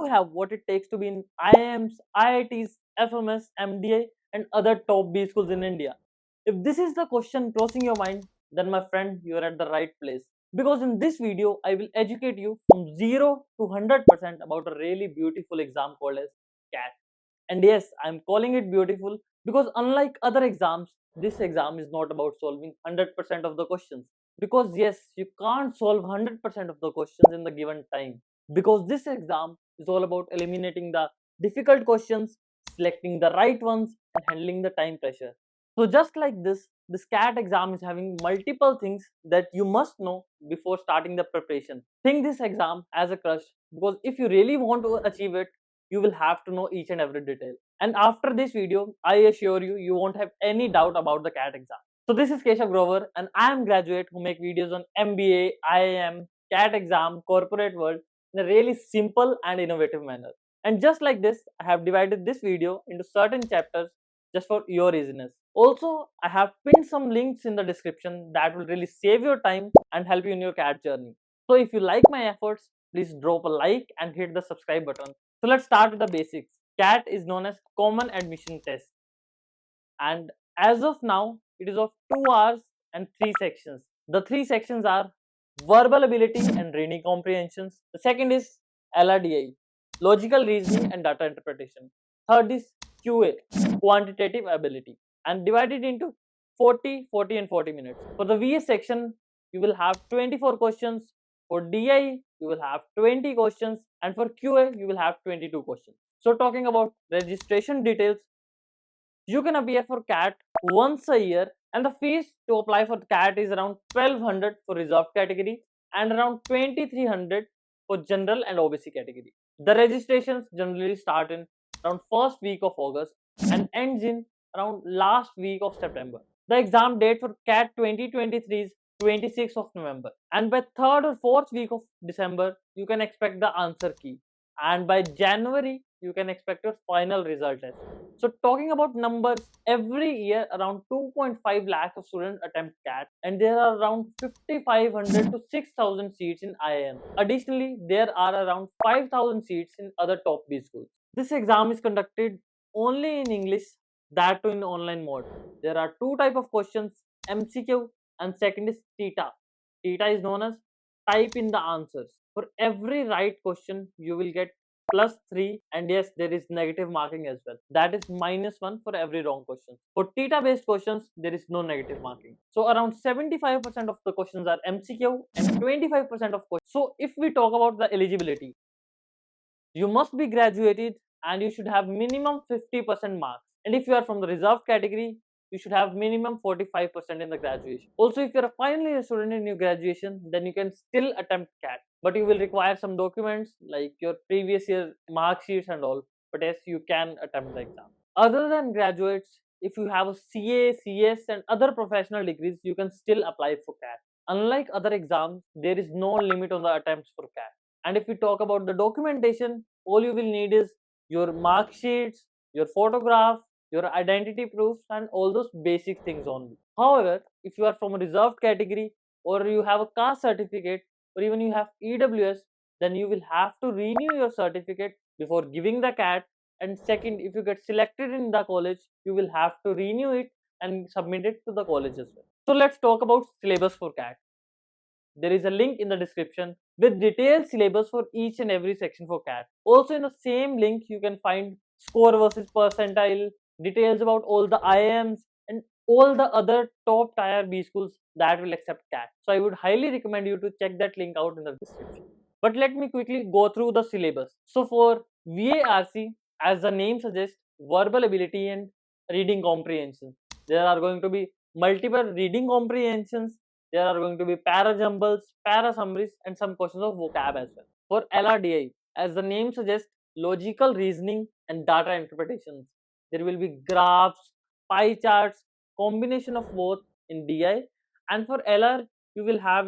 you have what it takes to be in IIMs, IITs, FMS, MDA, and other top B schools in India? If this is the question crossing your mind, then my friend, you are at the right place. Because in this video, I will educate you from 0 to 100% about a really beautiful exam called as CAT. And yes, I'm calling it beautiful because unlike other exams, this exam is not about solving 100% of the questions. Because yes, you can't solve 100% of the questions in the given time. Because this exam is all about eliminating the difficult questions, selecting the right ones, and handling the time pressure. So just like this CAT exam is having multiple things that you must know before starting the preparation. Think this exam as a crush because if you really want to achieve it, you will have to know each and every detail. And after this video, I assure you, you won't have any doubt about the CAT exam. So this is Keshav Grover and I am a graduate who make videos on MBA, IIM, CAT exam, corporate world in a really simple and innovative manner. And just like this, I have divided this video into certain chapters just for your easiness. Also, I have pinned some links in the description that will really save your time and help you in your CAT journey. So if you like my efforts, please drop a like and hit the subscribe button. So let's start with the basics. CAT is known as Common Admission Test, and as of now, it is of 2 hours and 3 sections. The 3 sections are verbal ability and reading comprehensions. The second is LRDI, logical reasoning and data interpretation. Third is QA, quantitative ability, and divided into 40, 40 and 40 minutes. For the VS section, you will have 24 questions. For DI, you will have 20 questions, and for QA, you will have 22 questions. So talking about registration details, you can appear for CAT once a year, and the fees to apply for CAT is around 1200 for reserved category and around 2300 for general and OBC category. The registrations generally start in around first week of August and ends in around last week of September. The exam date for CAT 2023 is 26th of November, and by 3rd or 4th week of December you can expect the answer key, and by January you can expect your final result test. So talking about numbers, every year around 2.5 lakh of students attempt CAT, and there are around 5500 to 6000 seats in IIM. Additionally, there are around 5000 seats in other top B schools. This exam is conducted only in English, that too in online mode. There are two type of questions, MCQ and second is TETA. TETA is known as type in the answers. For every right question, you will get +3, and yes, there is negative marking as well. That is -1 for every wrong question. For TETA based questions, there is no negative marking. So around 75% of the questions are MCQ and 25% of questions. So if we talk about the eligibility, you must be graduated and you should have minimum 50% marks. And if you are from the reserved category, you should have minimum 45% in the graduation. Also, if you are a final year student in your graduation, then you can still attempt CAT, but you will require some documents like your previous year mark sheets and all. But yes, you can attempt the exam. Other than graduates, if you have a CA, CS, and other professional degrees, you can still apply for CAT. Unlike other exams, there is no limit on the attempts for CAT. And if we talk about the documentation, all you will need is your mark sheets, your photograph, your identity proofs, and all those basic things only. However, if you are from a reserved category or you have a caste certificate or even you have EWS, then you will have to renew your certificate before giving the CAT. And second, if you get selected in the college, you will have to renew it and submit it to the college as well. So let's talk about syllabus for CAT. There is a link in the description with detailed syllabus for each and every section for CAT. Also in the same link, you can find score versus percentile, details about all the IIMs and all the other top tier B schools that will accept CAT. So I would highly recommend you to check that link out in the description. But let me quickly go through the syllabus. So for VARC, as the name suggests, verbal ability and reading comprehension, there are going to be multiple reading comprehensions. There are going to be para jumbles, para summaries, and some questions of vocab as well. For LRDI, as the name suggests, logical reasoning and data interpretations. There will be graphs, pie charts, combination of both in DI. And for LR, you will have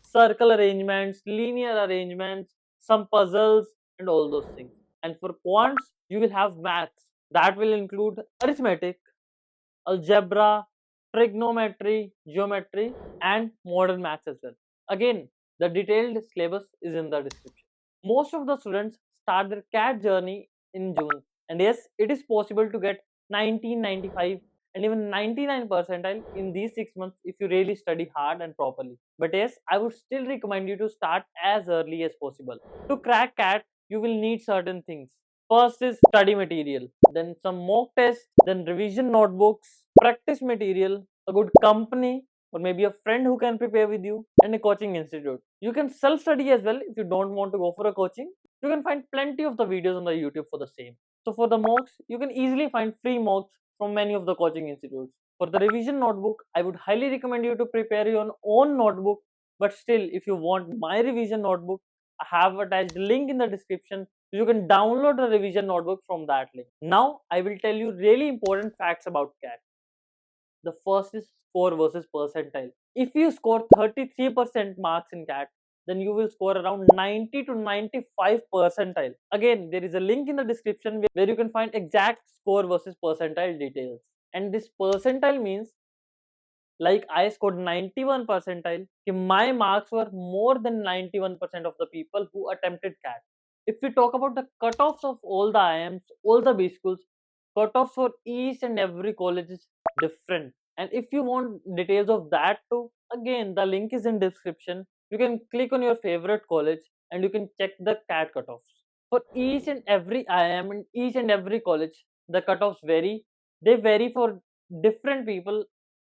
circle arrangements, linear arrangements, some puzzles, and all those things. And for quants, you will have maths that will include arithmetic, algebra, trigonometry, geometry, and modern maths as well. Again, the detailed syllabus is in the description. Most of the students start their CAT journey in June, and yes, it is possible to get 1995 and even 99 percentile in these 6 months if you really study hard and properly. But yes, I would still recommend you to start as early as possible. To crack CAT, you will need certain things. First is study material, then some mock tests, then revision notebooks, practice material, a good company, or maybe a friend who can prepare with you, and a coaching institute. You can self study as well if you don't want to go for a coaching. You can find plenty of the videos on the YouTube for the same. So for the mocks, you can easily find free mocks from many of the coaching institutes. For the revision notebook, I would highly recommend you to prepare your own notebook. But still, if you want my revision notebook, I have attached the link in the description. You can download the revision notebook from that link. Now, I will tell you really important facts about CAT. The first is score versus percentile. If you score 33% marks in CAT, then you will score around 90 to 95 percentile. Again, there is a link in the description where you can find exact score versus percentile details. And this percentile means, like I scored 91 percentile, my marks were more than 91% of the people who attempted CAT. If we talk about the cutoffs of all the IIMs, all the B schools, cutoffs for each and every college is different. And if you want details of that too, again the link is in description. You can click on your favorite college and you can check the CAT cutoffs. For each and every IIM and each and every college, the cutoffs vary. They vary for different people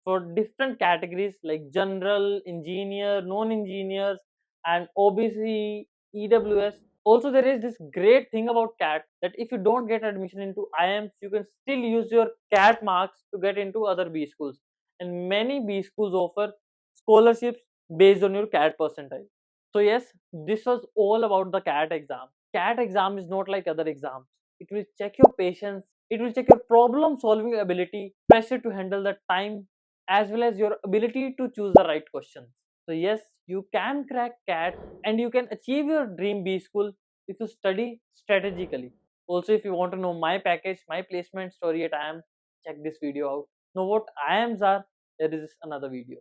for different categories like general, engineer, non-engineers, and OBC, EWS. Also, there is this great thing about CAT that if you don't get admission into IIMs, you can still use your CAT marks to get into other B schools. And many B schools offer scholarships based on your CAT percentile. So yes, this was all about the CAT exam. CAT exam is not like other exams. It will check your patience, it will check your problem solving ability, pressure to handle the time, as well as your ability to choose the right questions. So yes, you can crack CAT and you can achieve your dream B school if you study strategically. Also, if you want to know my package, my placement story at IIM, check this video out. Know what IIMs are? There is another video.